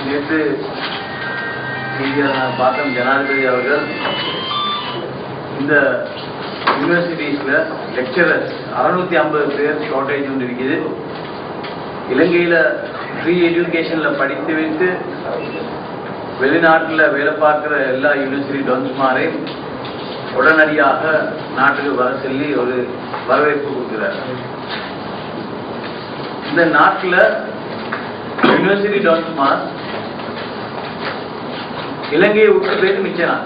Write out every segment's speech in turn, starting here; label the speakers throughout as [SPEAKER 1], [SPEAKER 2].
[SPEAKER 1] நேற்று பார்த்தோம் ஜனாதிபதி அவர்கள் இந்த யூனிவர்சிட்டிஸ்ல லெக்சரர்ஸ் 650 பேர் ஷார்டேஜ் ஒன்று இருக்குது. இலங்கையில ஃப்ரீ எஜுகேஷன்ல படித்து வைத்து வெளிநாட்டில் வேலை பார்க்கிற எல்லா யூனிவர்சிட்டி டொன்ஸ்மாரையும் உடனடியாக நாட்டுக்கு வர சொல்லி ஒரு வரவேற்பு கொடுக்கிறார். இந்த நாட்டில் யூனிவர்சிட்டி டொன்ஸ்மார் இலங்கையை விட்டு போயிட்டு மிச்சம்.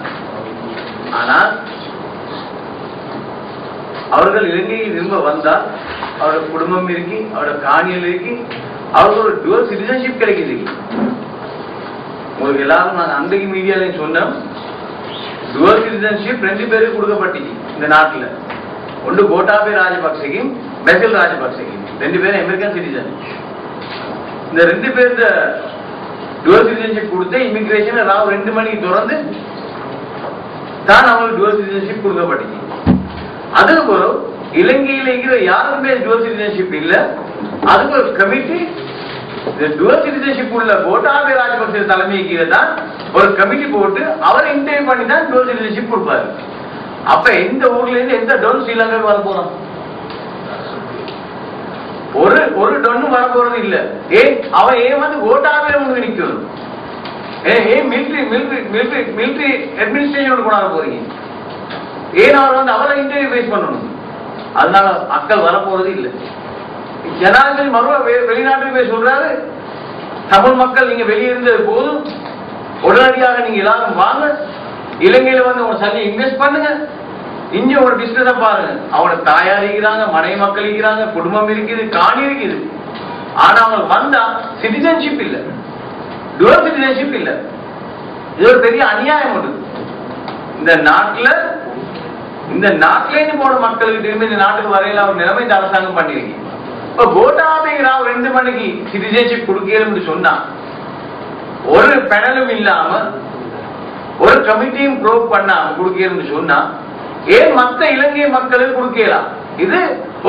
[SPEAKER 1] ஆனால் அவர்கள் இலங்கையில் திரும்ப வந்தால் அவரோட குடும்பம் இருக்கு, அவரோட காணியல் இருக்கு, அவர்களோட டுவல் சிட்டிசன்ஷிப் கிடைக்குது. உங்களுக்கு எல்லாரும் நாங்கள் அன்றைக்கு மீடியால சொன்னோம், டுவல் சிட்டிசன்ஷிப் 2 பேருக்கு கொடுக்கப்பட்டுச்சு இந்த நாட்டில். ஒன்று கோட்டாபே ராஜபக்சேக்கும் பெசில் ராஜபக்சேக்கும், 2 பேரும் அமெரிக்கன் சிட்டிசன். இந்த 2 பேர் டுவல் சிட்டிசன்ஷிப் கொடுத்து இமிகிரேஷன் 2 மணிக்கு திறந்து தான் அவங்களுக்கு டுவல் சிட்டிசன்ஷிப் கொடுக்கப்பட்டுச்சு. அதுக்கு பிறகு இலங்கையில் இருக்கிற யாருமே டுவல் சிட்டிசன்ஷிப் இல்ல. அதுக்கு ஒரு கமிட்டி, டுவல் சிட்டிசன்ஷிப் உள்ள கோட்டாபே ராஜபக்சே தலைமைக்கு தான் ஒரு கமிட்டி போட்டு அவரை இன்டர்வியூ பண்ணி தான் டுவல் சிட்டிசன்ஷிப் கொடுப்பாரு. அப்ப எந்த ஊர்ல இருந்து எந்த டொன் ஸ்ரீலங்காவுக்கு வர போறோம்? ஒரு டொன்னு வர போறது இல்ல. அவன் வந்து கோட்டாபே முன் நிக்கணும். மிலிட்டரி அட்மினிஸ்ட்ரேஷன் கொண்டாட போறீங்க. அவர் வந்து அவரை இன்டர்வியூ பேஸ் பண்ணணும். அதனால மக்கள் வரப்போறது இல்லை. ஜனாதிபதி மறுவா வெளிநாட்டுக்கு போய் சொல்றாரு, தமிழ் மக்கள் நீங்க வெளியிருந்தது போதும், உடனடியாக நீங்க எல்லாரும் வாங்க, இலங்கையில வந்து உங்க சல்லி இன்வெஸ்ட் பண்ணுங்க, இங்க ஒரு பிசினஸ பாருங்க. அவங்களோட தாயார் இருக்கிறாங்க, மனைவி மக்கள் இருக்கிறாங்க, குடும்பம் இருக்குது, காணி இருக்குது. ஆனா அவங்க வந்தா சிட்டிசன்ஷிப் இல்ல, டுவல் சிட்டிசன்ஷிப் இல்ல. இது ஒரு பெரிய அநியாயம் உண்டு இந்த நாட்டிலேருந்து போன மக்களுக்கு திரும்பி இந்த நாட்டுக்கு வரையில ஒரு நிலைமை இந்த அரசாங்கம் பண்ணிருக்கு. இப்ப கோட்டாபேக்கு 2 மணிக்கு சிட்டிசன்ஷிப் கொடுக்கணும்னு சொன்னா, ஒரு பேனலும் இல்லாம ஒரு கமிட்டியும் ப்ரோப் பண்ணாம கொடுக்கணும்னு சொன்னா, ஏன் மற்ற இலங்கை மக்களுக்கு கொடுக்கலாம்? இது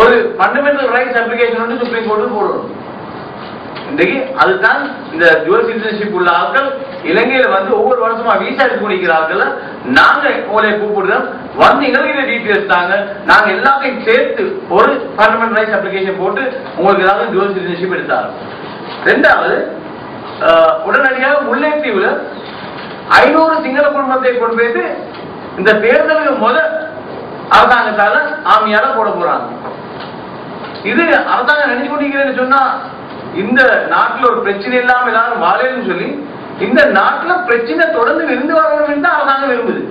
[SPEAKER 1] ஒரு ஃபண்டமெண்டல் ரைட்ஸ் அப்ளிகேஷன் வந்து சுப்ரீம் கோர்ட்டு போடணும். இன்றைக்கு அதுதான் இந்த டுவல் சிட்டிசன்ஷிப் உள்ள ஆட்கள் இலங்கையில வந்து ஒவ்வொரு வருஷமா வீசா எடுத்து முடிக்கிறார்கள். நாங்க உங்களை கூப்பிடுறோம், வந்து இலங்கையில டீட்டெயில்ஸ் தாங்க, நாங்க எல்லாத்தையும் சேர்த்து ஒரு ஃபண்டமெண்டல் ரைட்ஸ் அப்ளிகேஷன் போட்டு உங்களுக்கு ஏதாவது டுவல் சிட்டிசன்ஷிப் எடுத்தாங்க. 2வது, உடனடியாக முல்லைத்தீவுல 500 சிங்கள குடும்பத்தை கொண்டு போயிட்டு இந்த தேர்தலுக்கு முதல் அரசாங்கத்தால ஆமியால போட போறாங்க. இது அரசாங்கம் நினைச்சு கொண்டிருக்கிறேன்னு சொன்னா, இந்த நாட்டில் ஒரு பிரச்சனை இல்லாம எல்லாரும் வாழன்னு சொல்லி இந்த நாட்டுல பிரச்சனை தொடர்ந்து இருந்து வரணும் தான் அரசாங்கம் விரும்புது.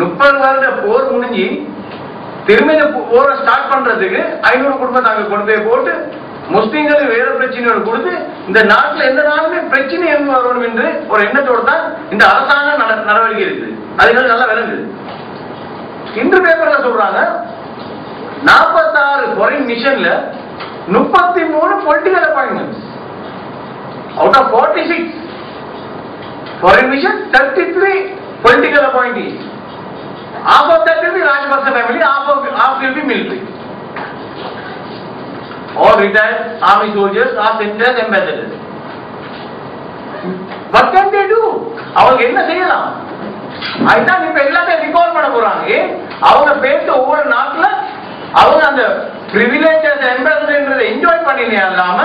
[SPEAKER 1] 30 வருட போர் முடிஞ்சு திரும்ப போரை ஸ்டார்ட் பண்றதுக்கு 500 குடும்பம் நாங்க கொண்டு போய் போட்டு முஸ்லீம்களுக்கு வேற பிரச்சனையோடு கொடுத்து இந்த நாட்டில் எந்த நாளுமே பிரச்சனை இருந்து வரணும் என்று ஒரு எண்ணத்தோடு தான் இந்த அரசாங்கம் நடவடிக்கை இருக்குது. அதுகள் நல்லா விளங்குது. இன்று பேப்பர்ல சொல்றாங்க 46 ஃபாரின் மிஷன்ல 33 political appointments out of 46 foreign mission, 33 political appointees. Half of that will be Rajapaksa family, half will be military. All retired army soldiers are sent as ambassadors. What can they do? அவங்க என்ன செய்யலாம்? அதுதான் இப்ப எல்லாத்தையும் recall பண்ண போறாங்க. அவங்க பேச ஒவ்வொரு நாட்டுல அவங்க அந்த பிரிவிலேஜ் ambassador என்ஜாய் பண்ணினே இல்லாம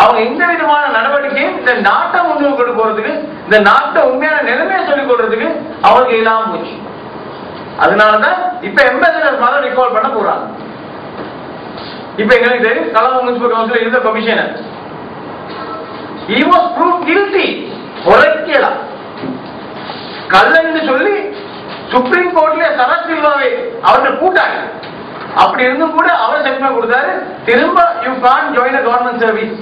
[SPEAKER 1] அவங்க எந்த விதமான நடவடிக்கையும் இந்த நாட்டை முன்னுக்கு கொண்டு போறதுக்கு, இந்த நாட்டை உண்மையான நிலைமையை சொல்லிக் கொள்றதுக்கு அவங்களுக்கு இல்லாம போச்சு. அதனாலதான் இப்ப எம்பேசடர் மாதிரி ரிகால் பண்ண போறாங்க. இப்ப எங்களுக்கு தெரியும், கலவ முனிசிபல் கவுன்சில் இருந்த commissioner he was proved guilty. உரைக்கலாம் கல்லன்னு சொல்லி சுப்ரீம் கோர்ட்ல சரத் சில்வாவை அவர்கிட்ட கூட்டாங்க. அப்படி இருந்தும் கூட அவர் செக்மெண்ட் கொடுத்தாரு, திரும்ப you can join a government service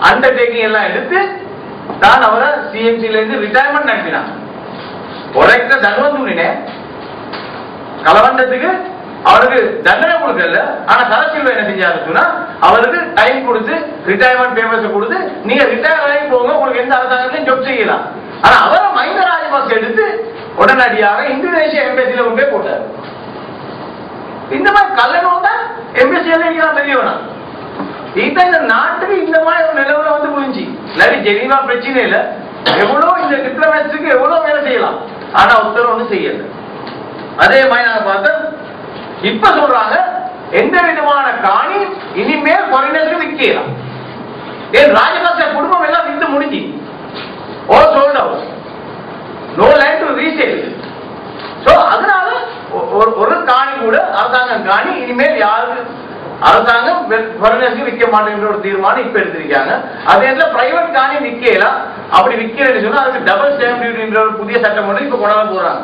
[SPEAKER 1] undertaking எல்லாம் எடுத்து தான் அவரை சிஎம்சில இருந்து ரிட்டையர்மெண்ட் நடத்தினாங்க. உரைக்க தன்வந்தூரினே கலவண்டத்துக்கு அவருக்கு தண்டனை கொடுக்கல. ஆனா சரத் சில்வா என்ன செஞ்சாரு சொன்னா, அவருக்கு டைம் கொடுத்து ரிட்டையர்மெண்ட் பேப்பர்ஸ் கொடுத்து நீங்க ரிட்டையர் ஆகி போங்க, உங்களுக்கு எந்த அரசாங்கத்திலையும் ஜாப் செய்யலாம். ஆனா அவரை மஹிந்த ராஜபக்சே எடுத்து உடனடியாக இந்தோனேஷியா எம்பசியில கொண்டே போட்டார். இந்த மாதிரி கல்லணம் தான் எம்பசியில பெரியவனா இதுதான் இந்த நாட்டுக்கு இந்த மாதிரி ஒரு நிலவுல வந்து புரிஞ்சு இல்லாட்டி ஜெனீவா பிரச்சனை இல்ல, எவ்வளவு இந்த டிப்ளமேட்ஸுக்கு எவ்வளவு வேலை செய்யலாம், ஆனா உத்தரவு ஒண்ணு செய்யல. அதே மாதிரி நாங்க பார்த்தோம், இப்ப சொல்றாங்க எந்த விதமான காணி இனிமேல் ஃபாரினருக்கு விற்கலாம். ஏன் ராஜபக்ச குடும்பம் எல்லாம் வித்து முடிஞ்சு all sold out, no land to resale. So அதனால ஒரு காணி கூட அரசாங்கம் காணி இனிமேல் யாருக்கு அரசாங்கம் ஃபாரினருக்கு விற்க மாட்டேங்கிற ஒரு தீர்மானம் இப்ப எடுத்திருக்காங்க. அதே நேரத்தில் பிரைவேட் காணி விற்கலாம். அப்படி விற்கிறேன்னு சொன்னா அதுக்கு டபுள் ஸ்டாம்ப் டியூட்டின்ற ஒரு புதிய சட்டம் ஒன்று இப்ப கொண்டாந்து போறாங்க.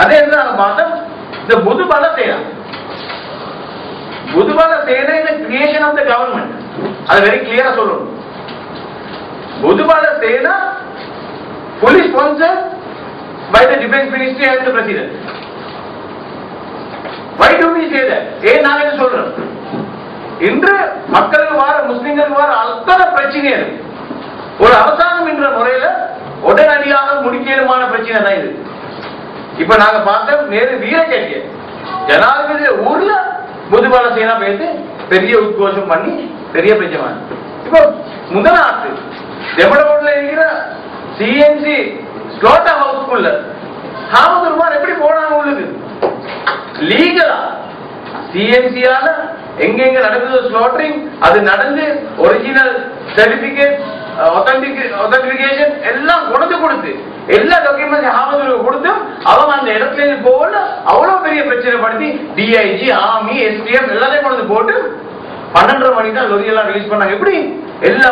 [SPEAKER 1] அதே நேரத்தில் நாங்க பார்த்தோம் இந்த புதுபல சேனா, புதுபல சேனா இந்த கிரியேஷன் ஆஃப் த கவர்மெண்ட், அது வெரி கிளியரா சொல்லணும். புதுபல சேனா fully sponsored by the defense ministry and the president. Why do we say that? ஏன் நான் என்ன சொல்றேன், இன்று மக்களுக்கு வார முஸ்லிம்களுக்கு வார அத்தனை பிரச்சனைகள் ஒரு அரசாங்கம் என்ற முறையில உடனடியாக முடிக்கலுமான பிரச்சனை தான் இது. இப்ப நாங்க பார்த்த நேரு வீரகேட்டிய ஜனாதிபதி ஊர்ல புதுபல சேனா பேசி பெரிய உத்கோஷம் பண்ணி பெரிய பிரச்சனை. இப்ப முதலாட்டு டெமடோட்ல இருக்கிற சிஎன்சி ஸ்லோட்டர் ஹவுஸ்க்குள்ள ஹாமதுர்மான் எப்படி போனாங்க உள்ளுக்கு லீகலா சிஎன்சியால எங்கெங்க நடக்குது ஸ்லோட்டரிங் அது நடந்து ஒரிஜினல் சர்டிபிகேட் ஆத்தென்டிகேஷன் எல்லாம் கொண்டு கொடுத்து எல்லா டாக்குமெண்ட்ஸ் ஹாமதுருக்கு கொடுத்து அவங்க அந்த இடத்துல போல அவ்வளவு பெரிய பிரச்சனை படுத்தி டிஐஜி ஆர்மி எஸ்டிஎஃப் எல்லாத்தையும் கொண்டு போட்டு 12:30 மணிக்கு தான் லொரியெல்லாம் ரிலீஸ் பண்ணாங்க. எப்படி எல்லா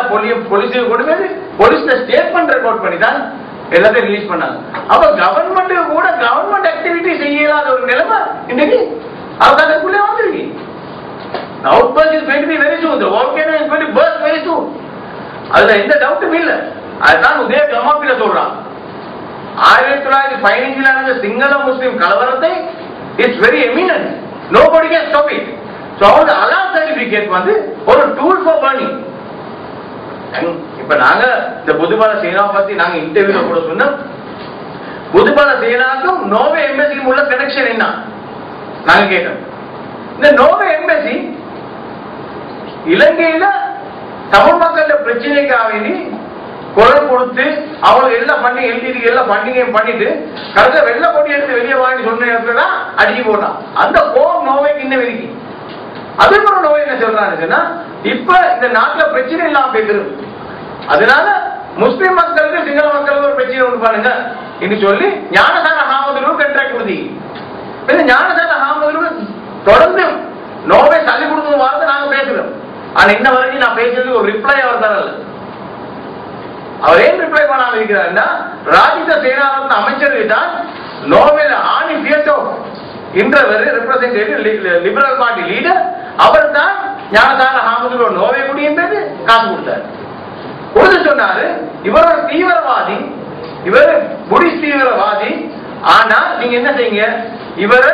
[SPEAKER 1] போலீஸையும் கொண்டு போய் போலீஸ்ல ஸ்டேட்மெண்ட் ரெக்கார்ட் பண்ணி தான் எல்லாத்தையும் ரிலீஸ் பண்ணாங்க. அப்ப கவர்மெண்ட் கூட கவர்மெண்ட் ஆக்டிவிட்டி செய்யலாத ஒரு நிலைமை இன்னைக்கு அதுக்குள்ளே வந்துருக்கு. Outburst is going to be very soon, the volcano is going to burst very soon. அதுல எந்த டவுட்டும் இல்ல. அதுதான் உதய கமாபில சொல்றான் 1915 நடந்த சிங்கள முஸ்லிம் கலவரத்தை it's very eminent, nobody can stop it. So அந்த அலார்ம் சர்டிபிகேட் வந்து ஒரு டூல் ஃபார் பர்னிங். இப்ப நாங்க இந்த புதுபல சேனா பத்தி நாங்க இன்டர்வியூல கூட சொன்னோம். புதுபல சேனாக்கும் நோவே எம்பசிக்கும் உள்ள கனெக்ஷன் என்ன நாங்க கேட்டோம். இந்த நோவே எம்பசி இலங்கையில தமிழ் மக்கள் பிரச்சனைக்காக வேண்டி குரல் கொடுத்து அவங்களுக்கு எல்லாம் பண்ணி எழுதி எல்லாம் பண்டிகையும் பண்ணிட்டு கடைசியில் வெள்ள போட்டி எடுத்து வெளியே வாங்கி சொன்ன இடத்துல அடிச்சு போட்டான். அந்த கோம் நோவைக்கு இன்னும் இருக்கு. அதுக்கப்புறம் நோய் என்ன சொல்றாங்கன்னா இப்ப இந்த நாட்டுல பிரச்சனை இல்லாம போயிட்டு, அதனால முஸ்லிம் மக்களுக்கு சிங்கள மக்களுக்கு ஒரு பிரச்சனை ஒன்று பாருங்க என்று சொல்லி ஞானசார ஹாமதுருக்கு கண்ட்ராக்ட் கொடுத்தி. ஞானசார ஹாமதுருக்கு தொடர்ந்து நோவை தள்ளி கொடுக்கும் வார்த்தை நாங்க பேசுறோம். ஆனா இன்ன வரைக்கும் நான் பேசுறதுக்கு ஒரு ரிப்ளை அவர் தரல. அவர் ஏன் ரிப்ளை பண்ணாம இருக்கிறாருன்னா ராஜித சேனாரத்ன அமைச்சர் தான் நோவேல ஆணி பியட்டோ என்றவர் ரெப்ரசன்டேட்டிவ் லிபரல் பார்ட்டி லீடர், அவர் தான் ஞானசார ஹாமதுரு நோவே குடியும் பேரு காசு கொடுத்தார். கொடுத்து சொன்னாரு இவர் ஒரு தீவிரவாதி, இவர் புடிஸ்ட் தீவிரவாதி, ஆனா நீங்க என்ன செய்யுங்க இவரை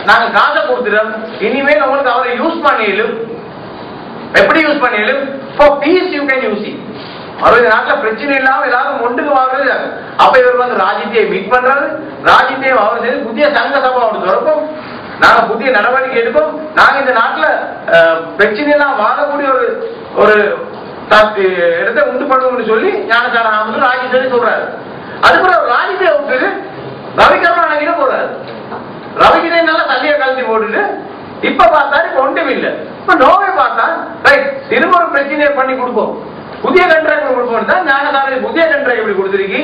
[SPEAKER 1] நாங்க காசை கொடுத்துறோம், இனிமேல் உங்களுக்கு அவரை யூஸ் பண்ணிடும். எப்படி யூஸ் பண்ணிடும்? for peace you can use it. அவருடைய நாட்டில் பிரச்சனை இல்லாம எல்லாரும் ஒன்றுக்கு வாங்குறது. அப்ப இவர் வந்து ராஜ்யத்தை மீட் பண்றாரு, ராஜ்யத்தை அவர் செய்து புதிய சங்க சபை அவரு திறப்போம், நாங்க புதிய நடவடிக்கை எடுப்போம், நாங்க இந்த நாட்டுல பிரச்சனை எல்லாம் வாழக்கூடிய ஒரு இடத்தை உண்டு பண்ணுவோம்னு சொல்லி ஞானசார ஹாமது ராஜ்யத்தை சொல்றாரு. அதுக்கப்புறம் ராஜ்யத்தை விட்டு ரவிகருணாநிதியில போறாரு. ரவிகிரை நல்லா தள்ளிய கழட்டி போட்டுட்டு இப்ப பார்த்தாரு ஒன்றும் இல்லை. இப்ப நோவை பார்த்தா ரைட் திரும்ப ஒரு பிரச்சனையை பண்ணி கொடுப்போம், புதிய கண்ட்ராக்ட் கொடுப்போம் தான் ஞானசார புதிய கண்ட்ராக்ட் எப்படி கொடுத்திருக்கி.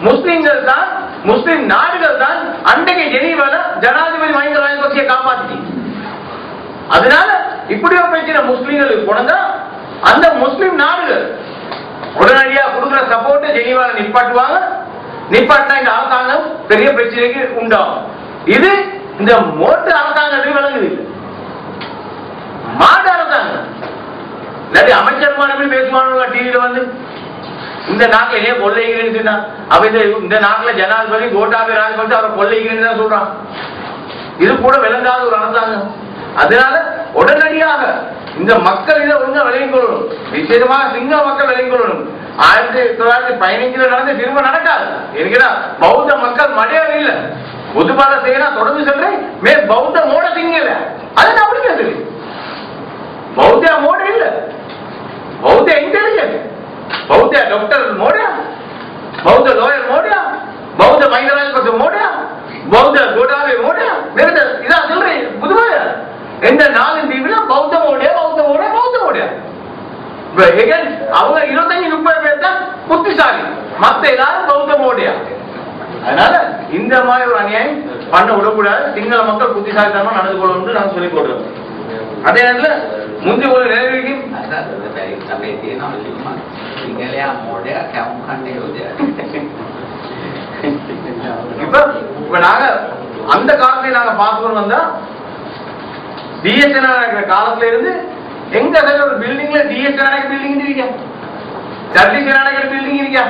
[SPEAKER 1] முஸ்லிம்கள் தான் முஸ்லிம் நாடுகள் தான் அன்றைக்கு ஜெனீவால ஜனாதிபதி மஹிந்த ராஜபக்சே காப்பாத்தி. அதனால இப்படி ஒரு பிரச்சனை முஸ்லிம்களுக்கு போனதா அந்த முஸ்லிம் நாடுகள் உடனடியா கொடுக்கிற சப்போர்ட் ஜெனீவால நிப்பாட்டுவாங்க. நிப்பாட்டினா இந்த அரசாங்கம் பெரிய பிரச்சனைக்கு உண்டாகும். இது இந்த மோட்டு அரசாங்கத்துக்கு விளங்குது, மாடு அரசாங்கம் இல்லாட்டி அமைச்சர் பேசுவாங்க டிவியில வந்து இந்த நாட்டில் ஏன் கொள்ளைகிறேன்னு சொன்னா அப்ப இந்த நாட்டில் ஜனாதிபதி கோட்டாபய ராஜபக்சே அவரை கொள்ளைகிறேன்னு தான் சொல்றான். இது கூட விளங்காத ஒரு அரசாங்கம். அதனால உடனடியாக இந்த மக்கள் இதை ஒழுங்கா விளங்கிக் கொள்ளணும், நிச்சயமாக சிங்க மக்கள் விளங்கிக் கொள்ளணும். 1915 நடந்து திரும்ப நடக்காது. என்கிறா பௌத்த மக்கள் மடையாத இல்ல, புதுபால சேனா தொடர்ந்து சொல்றேன் மே பௌத்த மோட சிங்கல அது நான் அப்படி பேசுறேன். பௌத்த மோட இல்ல, பௌத்த இன்டெலிஜென்ட், பௌத்த டாக்டர் மோடியா, பௌத்த லாயர் மோடியா, பௌத்த மஹிந்த ராஜபக்ச மோடியா, பௌத்த கோட்டாபே மோடியா, இதான் சொல்றேன். புதுவாக எந்த நாளின் தீவிர பௌத்த மோடியா, பௌத்த மோடியா, பௌத்த மோடியா. அவங்க 25-30 பேர் தான் புத்திசாலி, மத்த எல்லாரும் பௌத்த மோடியா. அதனால இந்த மாதிரி ஒரு அநியாயம் பண்ண விடக்கூடாது. சிங்கள மக்கள் புத்திசாலித்தனமா நடந்து கொள்ளணும் நாங்க சொல்லிக் கொடுறோம். அதே நேரத்துல முந்தி ஒரு நிலைக்கு இப்ப நாங்க அந்த காலத்துல நாங்க பார்க்கணும் வந்தா டிஎஸ்என் நடக்கிற காலத்துல இருந்து எங்க ஒரு பில்டிங்ல டிஎஸ்என் நடக்கிற பில்டிங் இருக்கா, சர்டிஃபிகேட் நடக்கிற பில்டிங் இருக்கா,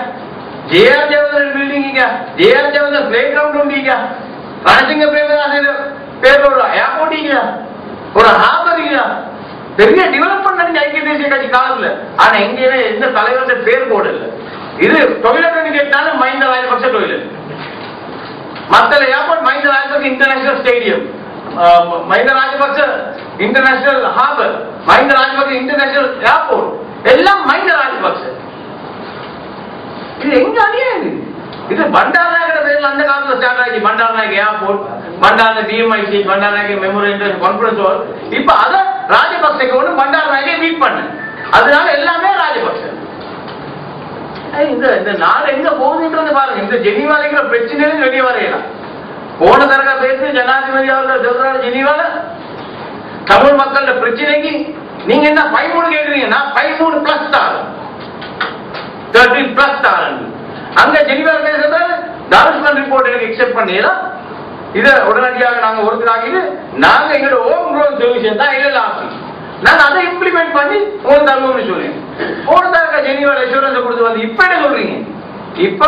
[SPEAKER 1] ஜேஆர் ஜவஹர் பில்டிங் இருக்கா, ஜேஆர் ஜவஹர் பிளே கிரவுண்ட் உண்டு இருக்கா, ரணசிங்க பிரேமதாசர் பேர்ல ஒரு ஏர்போர்ட் இருக்கா, ஒரு ஹார்பர் இருக்கா, பெரிய டெவலப்மெண்ட் நடந்த ஐக்கிய தேசிய கட்சி காலத்துல. ஆனா எங்கேயுமே எந்த தலைவருடைய பேர் போடல. இது டொய்லெட் கேட்டாலும் Mahinda Rajapaksa toilet, Mattala airport Mahinda Rajapaksa international stadium, Mahinda Rajapaksa international harbour, Mahinda Rajapaksa international airport எல்லாம் மஹிந்த ராஜபக்ச. இது எங்க அநியாயம்? இது பண்டாரநாயகர் பேர்ல அந்த காலத்துல ஸ்டார்ட் ஆகி Bandaranaike airport, Bandara DMIC, Bandaranaike memorial conference hall. இப்ப அத ராஜபக்சேக்கு ஒண்ணு பண்டாரநாயகை மீட் பண்ண, அதனால எல்லாமே ராஜபக்ச. இந்த நாடு எங்க போகுதுன்றது பாருங்க. இந்த ஜெனீவாலைங்கிற பிரச்சனையில வெளியே வரையலாம். போன தரக பேசி ஜனாதிபதி அவர்கள் சொல்றாரு, ஜெனீவால தமிழ் மக்களோட பிரச்சனைக்கு நீங்க என்ன 13 கேக்குறீங்க, நான் 13+ தாரன், 13+ தாரன். அங்க ஜெனீவால பேசுறது டார்ஸ்மன் ரிப்போர்ட் எனக்கு எக்ஸெப்ட் பண்ணிடலாம். இதை உடனடியாக நாங்க ஒருத்தராக்கிட்டு நாங்க எங்களோட ஹோம் க்ரோன் சொல்யூஷன் தான் எல்லாம் நாங்க அதை இம்ப்ளிமெண்ட் பண்ணி உங்களுக்கு தருவோம்னு சொல்லுங்க. போன தரக ஜெனீவால அஷூரன்ஸ் கொடுத்து வந்து இப்ப என்ன சொல்றீங்க? இப்ப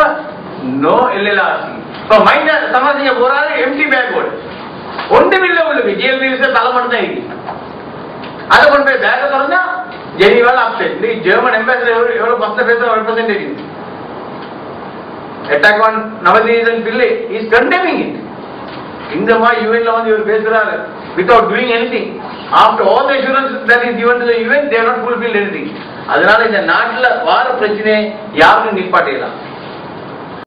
[SPEAKER 1] நோ எல்எல்ஆர்சி. இப்ப மைண்ட சமாளிக்க போறாரு எம்டி பேக்வர்டு ஒன்றுமில்லை. உங்களுக்கு ஜிஎல்பி தலைமட்டம் தான் இருக்கு. அதை கொண்டு போய் பேக திறந்தா ஜெனீவால அப்செட். ஜெர்மன் எம்பாசிடர் எவ்வளவு பஸ்ல பேசுற representative attack on Navadvijan Pillai is condemning it. இந்த மாதிரி யூஎன்ல வந்து இவர் பேசுறாரு without doing anything. After all the assurance that is given to the UN, they have not fulfilled anything. அதனால இந்த நாட்டுல வார பிரச்சனை யாருக்கும் நிப்பாட்டிடலாம்.